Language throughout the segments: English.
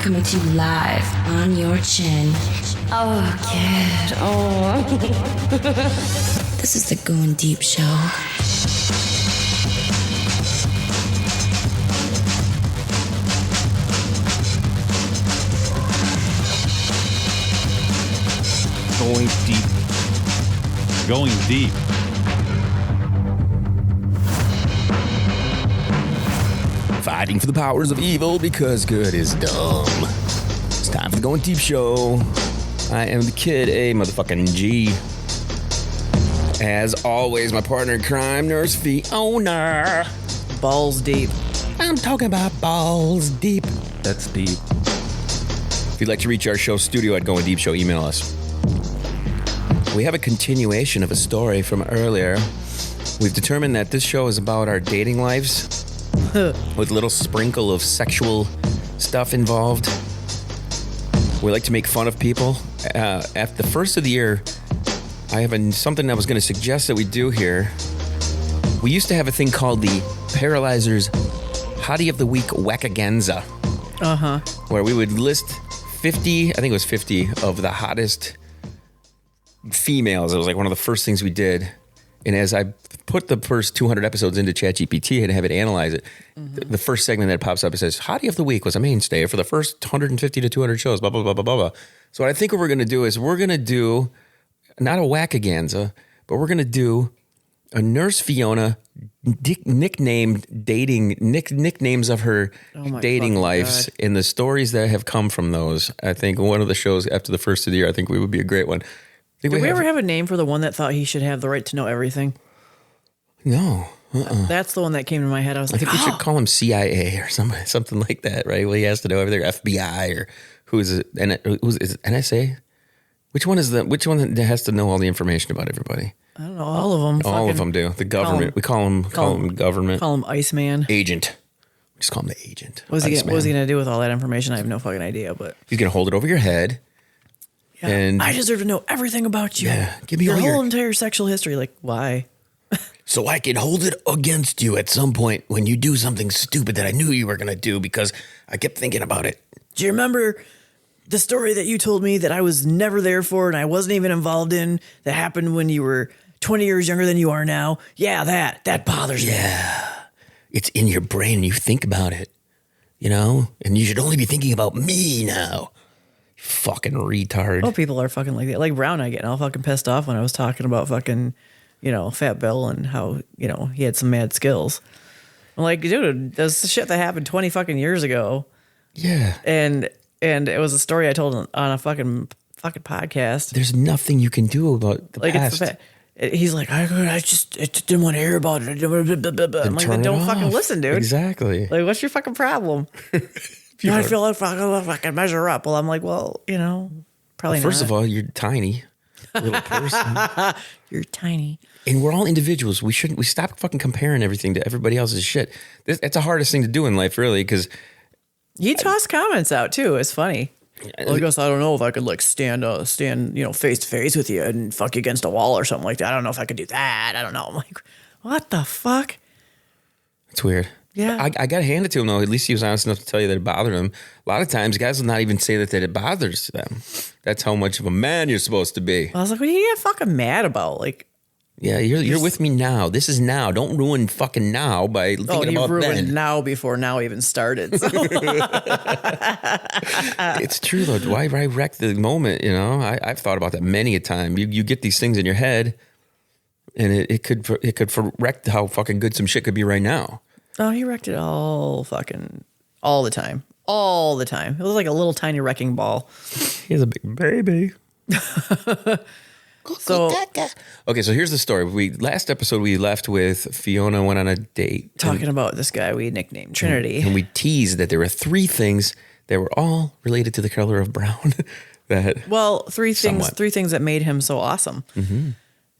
coming to you live on your chin. Oh, kid. Oh. This is the Going Deep Show. Going deep. Going deep. Fighting for the powers of evil because good is dumb. It's time for the Going Deep Show. I am the kid, a motherfucking G. As always, my partner in crime, Nurse Fiona. Balls deep. I'm talking about balls deep. That's deep. If you'd like to reach our show studio at Going Deep Show, email us. We have a continuation of a story from earlier. We've determined that this show is about our dating lives with a little sprinkle of sexual stuff involved. We like to make fun of people. At the first of the year, I have something I was going to suggest that we do here. We used to have a thing called the Paralyzer's Hottie of the Week Wackaganza. Uh-huh. Where we would list 50, I think it was 50, of the hottest females. It was like one of the first things we did. And as I put the first 200 episodes into ChatGPT and have it analyze it, the first segment that pops up, it says, Hottie of the Week was a mainstay for the first 150 to 200 shows, blah, blah, blah, blah, blah, blah. So what I think what we're going to do is we're going to do, not a wackaganza, but we're going to do a Nurse Fiona nicknames of her dating lives and the stories that have come from those. I think one of the shows after the first of the year, I think we would be a great one. Did we ever have a name for the one that thought he should have the right to know everything? No. That's the one that came to my head. I was like, I think we should call him CIA or something like that, right? Well, he has to know everything, or FBI, or is it NSA? Which one that has to know all the information about everybody? I don't know. All of them. All of them do. The government. We call him government. Call him Iceman. Agent. We just call him the agent. What was he going to do with all that information? I have no fucking idea. But he's going to hold it over your head. Yeah, and I deserve to know everything about you. Yeah, give me your all whole entire sexual history. Like, why? So I can hold it against you at some point when you do something stupid that I knew you were going to do because I kept thinking about it. Do you remember the story that you told me that I was never there for and I wasn't even involved in that happened when you were 20 years younger than you are now? Yeah, that bothers me. Yeah. It's in your brain and you think about it, you know? And you should only be thinking about me now. Fucking retard. Oh, people are fucking like that. Like Brown, I get all fucking pissed off when I was talking about fucking, Fat Bill and how, he had some mad skills. I'm like, dude, that's the shit that happened 20 fucking years ago. Yeah. And it was a story I told on a fucking podcast. There's nothing you can do about the past. He's like, I just didn't want to hear about it. I'm like, then don't fucking listen, dude. Exactly. Like, what's your fucking problem? I feel like I can measure up. Well, I'm like, probably not. First of all, you're tiny, little person. You're tiny. And we're all individuals. We stop fucking comparing everything to everybody else's shit. That's the hardest thing to do in life, really, because you toss comments out too. It's funny. Well, I guess I don't know if I could stand face to face with you and fuck you against a wall or something like that. I don't know if I could do that. I don't know. I'm like, what the fuck? It's weird. Yeah. I got to hand it to him, though. At least he was honest enough to tell you that it bothered him. A lot of times, guys will not even say that it bothers them. That's how much of a man you're supposed to be. I was like, what are you fucking mad about? Like, yeah, you're with me now. This is now. Don't ruin fucking now by thinking about then. Ruined now before now even started. So. It's true, though. Why wreck the moment, I've thought about that many a time. You get these things in your head, and it could wreck how fucking good some shit could be right now. Oh, he wrecked it all the time. All the time. It was like a little tiny wrecking ball. He's a big baby. So here's the story. Last episode we left with Fiona went on a date. Talking about this guy we nicknamed Trinity. And we teased that there were three things that were all related to the color of brown. Three things that made him so awesome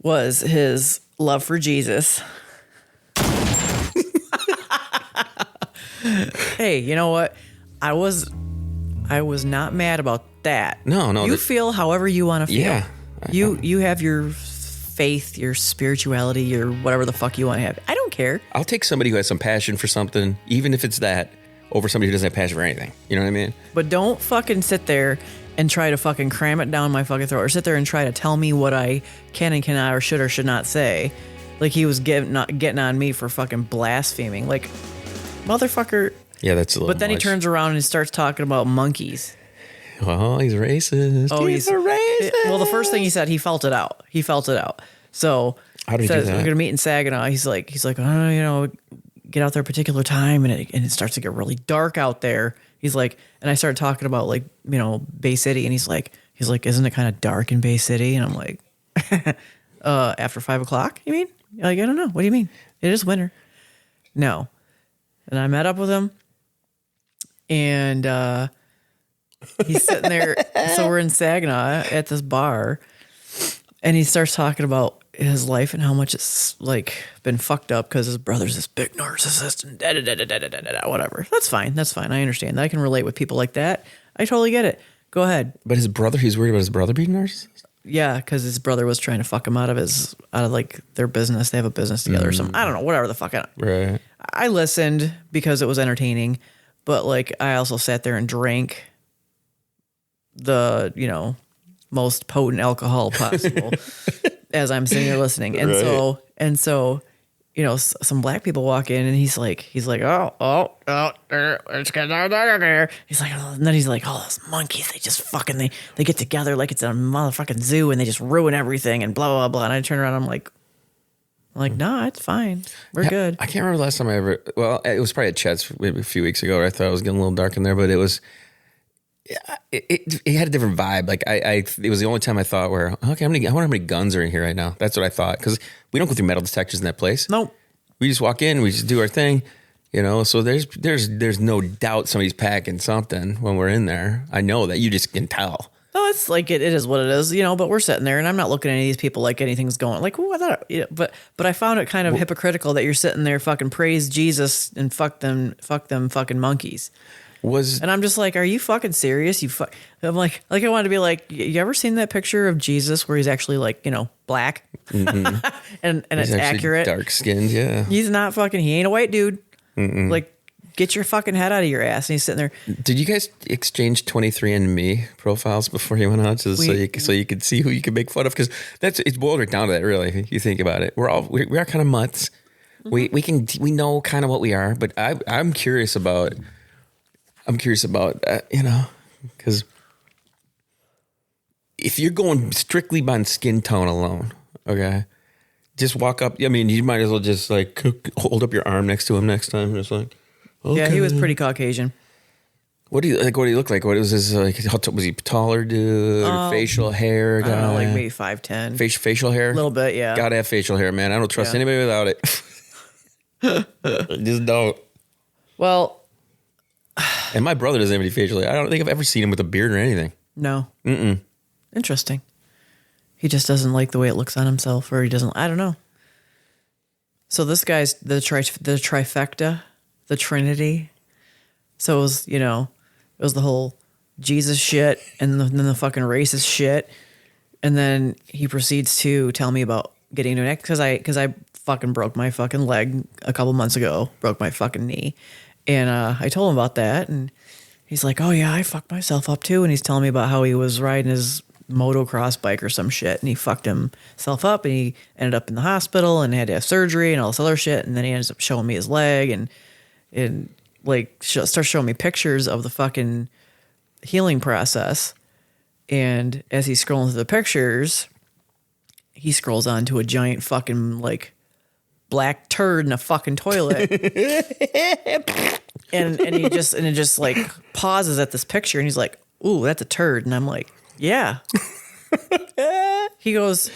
was his love for Jesus. Hey, you know what? I was not mad about that. No. You feel however you want to feel. Yeah. You have your faith, your spirituality, your whatever the fuck you want to have. I don't care. I'll take somebody who has some passion for something, even if it's that, over somebody who doesn't have passion for anything. You know what I mean? But don't fucking sit there and try to fucking cram it down my fucking throat, or sit there and try to tell me what I can and cannot or should not say. Like he was getting on me for fucking blaspheming. Like, motherfucker. Yeah, that's a little But then much. he turns around and starts talking about monkeys. Oh, he's racist. Oh, he's a racist. Well, the first thing he said, he felt it out. So how did he do that? We're gonna meet in Saginaw. He's like, oh, get out there a particular time, and it starts to get really dark out there. He's like, and I started talking about like, Bay City, and he's like, isn't it kind of dark in Bay City? And I'm like, after 5 o'clock, you mean? Like, I don't know. What do you mean? It is winter. No. And I met up with him, and he's sitting there. So we're in Saginaw at this bar, and he starts talking about his life and how much it's like been fucked up because his brother's this big narcissist and whatever. That's fine. I understand. I can relate with people like that. I totally get it. Go ahead. But he's worried about his brother being a narcissist? Yeah, because his brother was trying to fuck him out of like their business. They have a business together or something. I don't know. Whatever the fuck. Right. I listened because it was entertaining, but like I also sat there and drank the most potent alcohol possible as I'm sitting there listening. And so some black people walk in, and he's like, oh, it's getting dark. He's like, and then he's like, oh, those monkeys, they just fucking, they get together like it's a motherfucking zoo, and they just ruin everything and blah, blah, blah. And I turn around, I'm like, nah, it's fine. We're good. I can't remember the last time it was probably at Chet's maybe a few weeks ago, where I thought it was getting a little dark in there, but it was, it had a different vibe. Like it was the only time I thought where, okay, I wonder how many guns are in here right now. That's what I thought. Cause we don't go through metal detectors in that place. Nope. We just walk in, we just do our thing, so there's no doubt somebody's packing something when we're in there. I know that, you just can tell. No, it's like it is what it is, but we're sitting there, and I'm not looking at any of these people like anything's going. Like, I thought, but I found it kind of hypocritical that you're sitting there fucking praise Jesus and fuck them fucking monkeys. And I'm just like, are you fucking serious? I'm like I wanted to be like, you ever seen that picture of Jesus where he's actually like, black, and it's accurate, dark skinned, yeah. He's not fucking. He ain't a white dude. Mm-mm. Like, get your fucking head out of your ass. And he's sitting there. Did you guys exchange 23andMe profiles before you went out, so you could see who you could make fun of? Because it's boiled right down to that. Really, if you think about it, we are kind of mutts. Mm-hmm. We know kind of what we are, but I'm curious about. Because if you're going strictly by skin tone alone, okay, just walk up. I mean, you might as well just like hold up your arm next to him next time. Just like, okay. Yeah, he was pretty Caucasian. What do you look like? What was his like? Was he taller, dude? Facial hair? I don't know, like maybe 5'10". Facial hair? A little bit, yeah. Gotta have facial hair, man. I don't trust anybody without it. I just don't. Well. And my brother doesn't have any facial hair. I don't think I've ever seen him with a beard or anything. No. Mm-mm. Interesting. He just doesn't like the way it looks on himself, or he doesn't. I don't know. So this guy's the trifecta, the Trinity. So it was, it was the whole Jesus shit, and then the fucking racist shit, and then he proceeds to tell me about getting into an accident because I fucking broke my fucking leg a couple months ago, broke my fucking knee. And I told him about that, and he's like, oh, yeah, I fucked myself up, too. And he's telling me about how he was riding his motocross bike or some shit, and he fucked himself up, and he ended up in the hospital and had to have surgery and all this other shit. And then he ends up showing me his leg and starts showing me pictures of the fucking healing process. And as he's scrolling through the pictures, he scrolls onto a giant fucking, like, black turd in a fucking toilet. and it just like pauses at this picture, and he's like, ooh, that's a turd. And I'm like, yeah. He goes,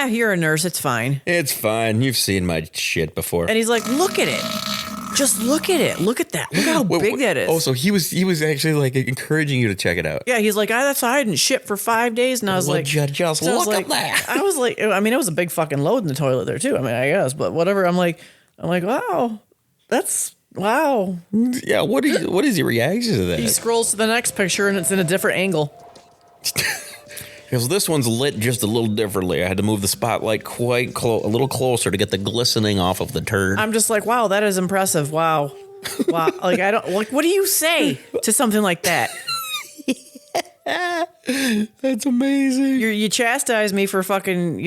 you're a nurse, it's fine. It's fine. You've seen my shit before. And he's like, look at it. Just look at it. Look at that. Look how big that is. Oh, so he was actually like encouraging you to check it out. Yeah, he's like, I hadn't shit for 5 days, and I was like, just look at that. I was like, I mean, it was a big fucking load in the toilet there too. I mean, I guess, but whatever. I'm like, wow, that's wow. Yeah. What is your reaction to that? He scrolls to the next picture, and it's in a different angle. Because this one's lit just a little differently. I had to move the spotlight a little closer to get the glistening off of the turd. I'm just like, wow, that is impressive. Wow. Wow. Like, I don't, like, what do you say to something like that? That's amazing. You chastise me for fucking,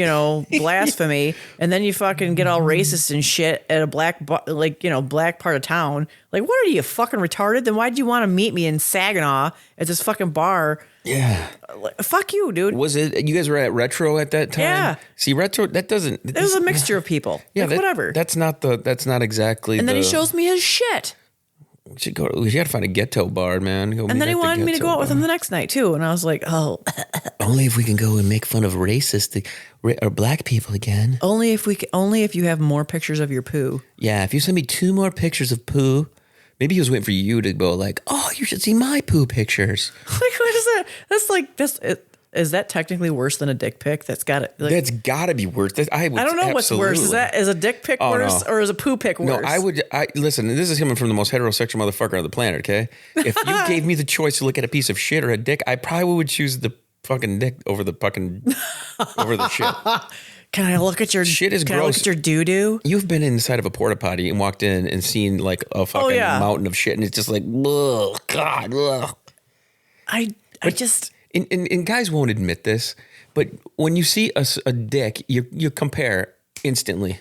blasphemy, and then you fucking get all racist and shit at a black part of town. Like, what are you, fucking retarded? Then why'd you want to meet me in Saginaw at this fucking bar? Yeah. Fuck you, dude. Was it, you guys were at Retro at that time? Yeah. See, Retro, that doesn't. It was a mixture of people. Yeah, like, whatever. That's not exactly. And then he shows me his shit. We got to find a ghetto bar, man. And then he wanted me to go out with him the next night too, and I was like, oh. Only if we can go and make fun of racist or black people again. Only if you have more pictures of your poo. Yeah, if you send me 2 more pictures of poo, maybe he was waiting for you to go like, oh, you should see my poo pictures. Like, what is that? That's like this. Is that technically worse than a dick pic? That's got it. Like, That's got to be worse. I don't know what's worse. Is a dick pic worse or is a poo pic worse? No, listen, this is coming from the most heterosexual motherfucker on the planet, okay? If you gave me the choice to look at a piece of shit or a dick, I probably would choose the fucking dick over the shit. Can I look at your shit? Is can gross. I look at your doo-doo? You've been inside of a porta potty and walked in and seen like a fucking mountain of shit, and it's just like, ugh, God, ugh. I just. And guys won't admit this, but when you see a dick, you compare instantly.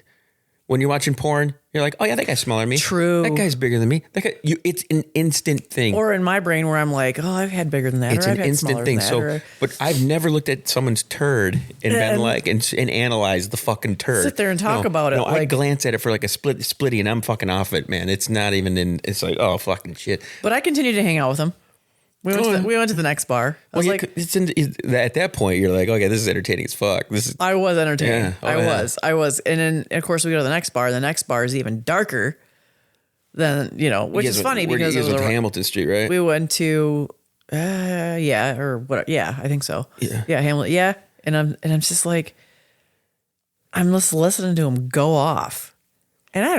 When you're watching porn, you're like, oh yeah, that guy's smaller than me. True. That guy's bigger than me. It's an instant thing. Or in my brain where I'm like, oh, I've had bigger than that. It's or an I've had instant thing. That, but I've never looked at someone's turd and been like, and analyzed the fucking turd. Sit there and talk about it. No, I like, glance at it for like a splitty and I'm fucking off it, man. It's not even in, it's like, oh, fucking shit. But I continued to hang out with him. We went to the next bar. I was at that point, you're like, okay, this is entertaining as fuck. I was entertaining. Yeah. I was. And then, of course, we go to the next bar. The next bar is even darker than, which is funny because it was Hamilton Street, right? We went to, or what? Yeah, I think so. Yeah, Hamilton. Yeah. And I'm just like, I'm just listening to him go off. And I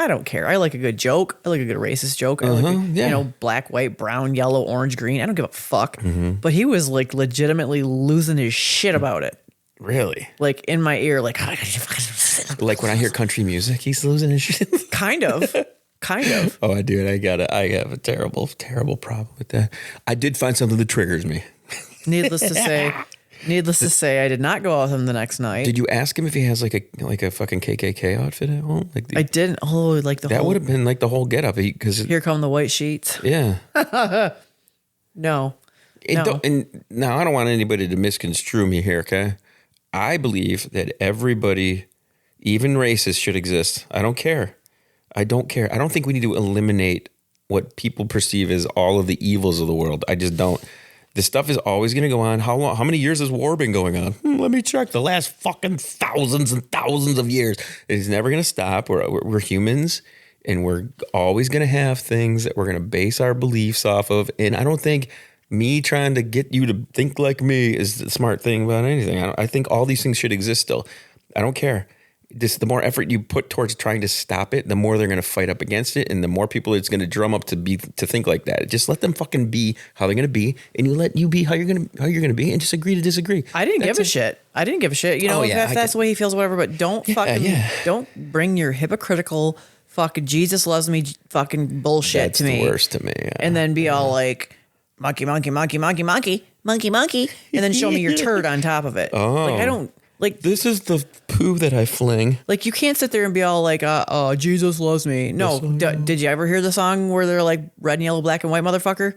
don't care. I like a good joke. I like a good racist joke. I like, black, white, brown, yellow, orange, green. I don't give a fuck. Mm-hmm. But he was like legitimately losing his shit about it. Really? Like in my ear, like. Like when I hear country music, he's losing his shit. Kind of. Oh, I do. I have a terrible, terrible problem with that. I did find something that triggers me. Needless to say, I did not go out with him the next night. Did you ask him if he has like a fucking KKK outfit at home? I didn't. Oh, like that would have been like the whole getup. Because here come the white sheets. Yeah. No. And now I don't want anybody to misconstrue me here. Okay, I believe that everybody, even racist, should exist. I don't care. I don't think we need to eliminate what people perceive as all of the evils of the world. I just don't. This stuff is always going to go on. How long? How many years has war been going on? Let me check. The last fucking thousands and thousands of years. It's never going to stop. We're humans, and we're always going to have things that we're going to base our beliefs off of. And I don't think me trying to get you to think like me is the smart thing about anything. I think all these things should exist still. I don't care. The more effort you put towards trying to stop it, the more they're going to fight up against it, and the more people it's going to drum up to think like that. Just let them fucking be how they're going to be, and you be how you're going to be, and just agree to disagree. I didn't give a shit. If that's the way he feels, whatever. But don't don't bring your hypocritical fucking Jesus loves me fucking bullshit to me. That's the worst to me. Yeah. And then be all like monkey, monkey, monkey, monkey, monkey, monkey, monkey, and then show me your turd on top of it. Oh. Like I don't. Like this is the poo that I fling. Like you can't sit there and be all like, Jesus loves me. No, did you ever hear the song where they're like red and yellow, black and white, motherfucker?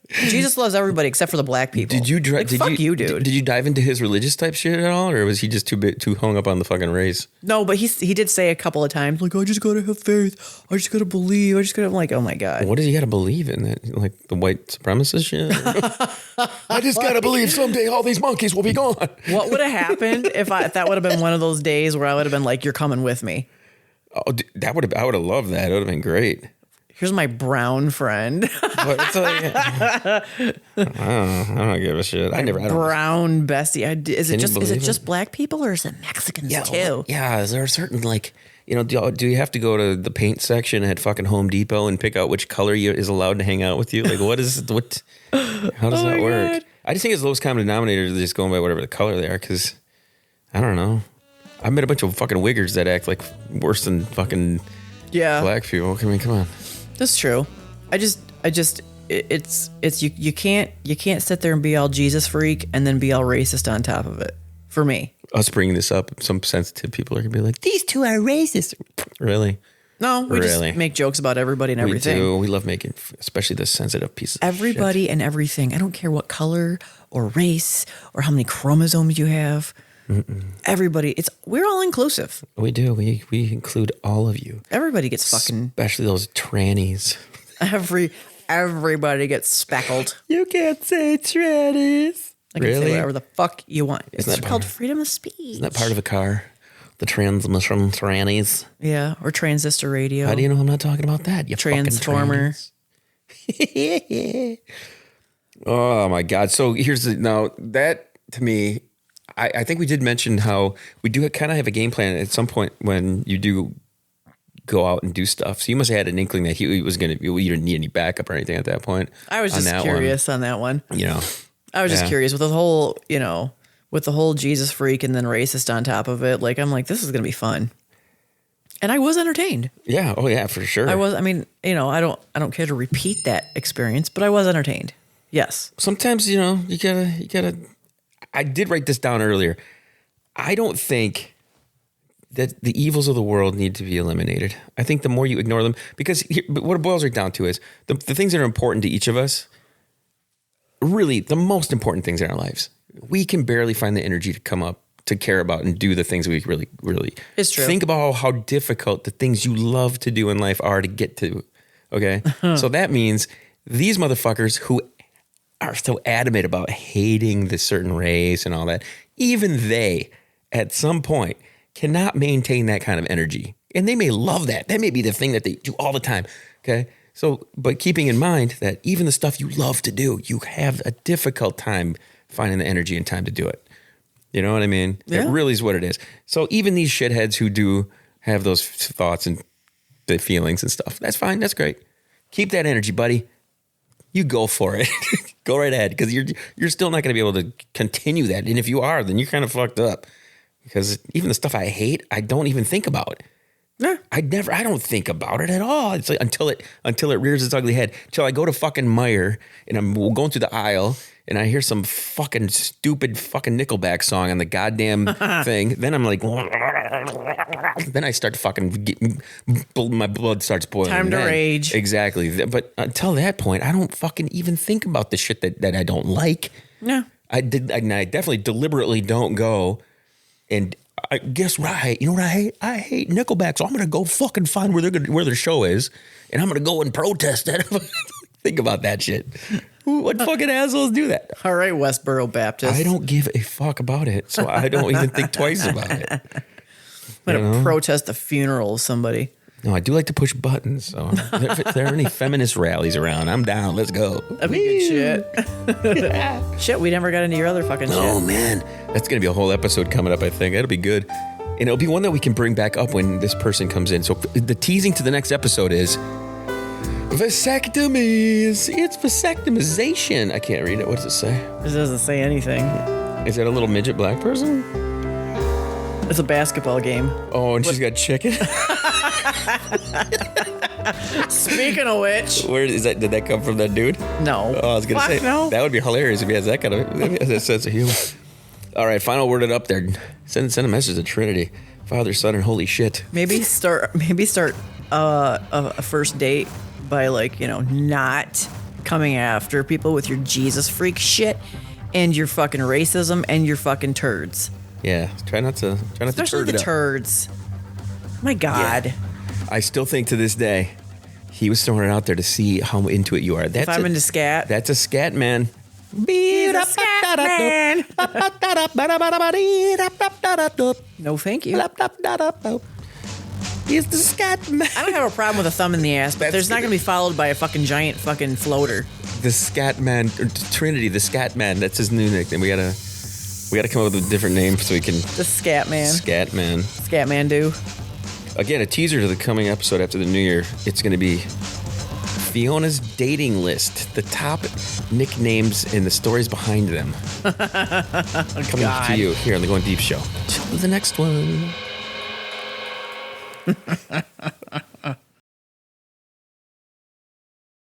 Jesus loves everybody except for the black people. Did you fuck you, dude? Did you dive into his religious type shit at all, or was he just too hung up on the fucking race? No, but he did say a couple of times like, I just gotta have faith. I just gotta believe. I'm like, oh my god. What does he gotta believe in? That like the white supremacist shit? I just gotta believe someday all these monkeys will be gone. What would have happened if that would have been one of those days where I would have been like, you're coming with me? Oh, I would have loved that. It would have been great. Here's my brown friend. But it's like, I don't give a shit. Brown bestie. Is it just black people or is it Mexicans too? Yeah. Is there a certain do you have to go to the paint section at fucking Home Depot and pick out which color is allowed to hang out with you? Like how does that work? God. I just think it's the lowest common denominator to just going by whatever the color they are, because I don't know. I've met a bunch of fucking wiggers that act like worse than fucking Yeah. Black people. I mean, come on. That's true. You can't sit there and be all Jesus freak and then be all racist on top of it. For me. Us bringing this up, some sensitive people are going to be like, these two are racist. Really? No, we Really? just make jokes about everybody and everything. We do. We love making, especially the sensitive pieces. Everybody and everything. I don't care what color or race or how many chromosomes you have. Everybody. We're all inclusive. We do. We include all of you. Everybody gets fucking. Especially those trannies. Everybody gets speckled. You can't say trannies. I can say whatever the fuck you want. It's that called freedom of speech. Isn't that part of a car? The transmission trannies. Yeah, or transistor radio. How do you know I'm not talking about that? You Transformer. fucking Oh my God. So now that to me, I think we did mention how we do kind of have a game plan at some point when you do go out and do stuff. So you must have had an inkling that he was going to, you didn't need any backup or anything at that point. I was just curious on that one. You know, I was just curious with the whole, with the whole Jesus freak and then racist on top of it. Like, I'm like, this is going to be fun. And I was entertained. Yeah. Oh yeah, for sure. I don't care to repeat that experience, but I was entertained. Yes. Sometimes, you gotta, I did write this down earlier. I don't think that the evils of the world need to be eliminated. I think the more you ignore them, because what it boils right down to is the things that are important to each of us, really the most important things in our lives, we can barely find the energy to come up to care about and do the things we really, really it's true. Think about how difficult the things you love to do in life are to get to. Okay. So that means these motherfuckers who are so adamant about hating this certain race and all that, even they at some point cannot maintain that kind of energy. And they may love that. That may be the thing that they do all the time. Okay. So, but keeping in mind that even the stuff you love to do, you have a difficult time finding the energy and time to do it. You know what I mean? Yeah. It really is what it is. So even these shitheads who do have those thoughts and the feelings and stuff, that's fine. That's great. Keep that energy, buddy. You go for it. Go right ahead, because you're still not going to be able to continue that. And if you are, then you're kind of fucked up. Because even the stuff I hate, I don't even think about. Yeah. I don't think about it at all. It's like until it rears its ugly head. Till I go to fucking Meijer and I'm going through the aisle and I hear some fucking stupid fucking Nickelback song on the goddamn thing. Then I'm like, then I start to fucking my blood starts boiling. Time to rage. Exactly. But until that point, I don't fucking even think about the shit that I don't like. No. I definitely deliberately don't go and guess what I hate? You know what I hate? I hate Nickelback, so I'm going to go fucking find where their show is, and I'm going to go and protest it. Think about that shit. What fucking assholes do that? All right, Westboro Baptist. I don't give a fuck about it, so I don't even think twice about it. I'm going to protest the funeral of somebody. No, I do like to push buttons, so if there are any feminist rallies around, I'm down. Let's go. That'd be good shit. Shit, we never got into your other fucking shit. Oh, man. That's going to be a whole episode coming up, I think. That'll be good. And it'll be one that we can bring back up when this person comes in. So the teasing to the next episode is vasectomies. It's vasectomization. I can't read it. What does it say? This doesn't say anything. Is that a little midget black person? It's a basketball game. Oh, and she's got chicken? Speaking of which. Where is that? Did that come from that dude? No. Oh, I was going to say, no. that would be hilarious if he has that kind of sense of humor. All right, final word it up there. Send a message to Trinity. Father, Son, and holy shit. Maybe start a first date by not coming after people with your Jesus freak shit and your fucking racism and your fucking turds. Yeah, try not to Especially turd the it up. turds. My God. Yeah. I still think to this day, he was throwing it out there to see how into it you are. If I'm into scat. That's a scat man. He's a scat man. No, thank you. He's the scat man. I don't have a problem with a thumb in the ass, but there's not going to be followed by a fucking giant fucking floater. The scat man, Trinity, the scat man. That's his new nickname. We gotta come up with a different name so we can. The scat man. Scat man. Scat man do. Again, a teaser to the coming episode after the new year. It's going to be Fiona's dating list, the top nicknames and the stories behind them. Coming to you here on the Going Deep Show. Till the next one.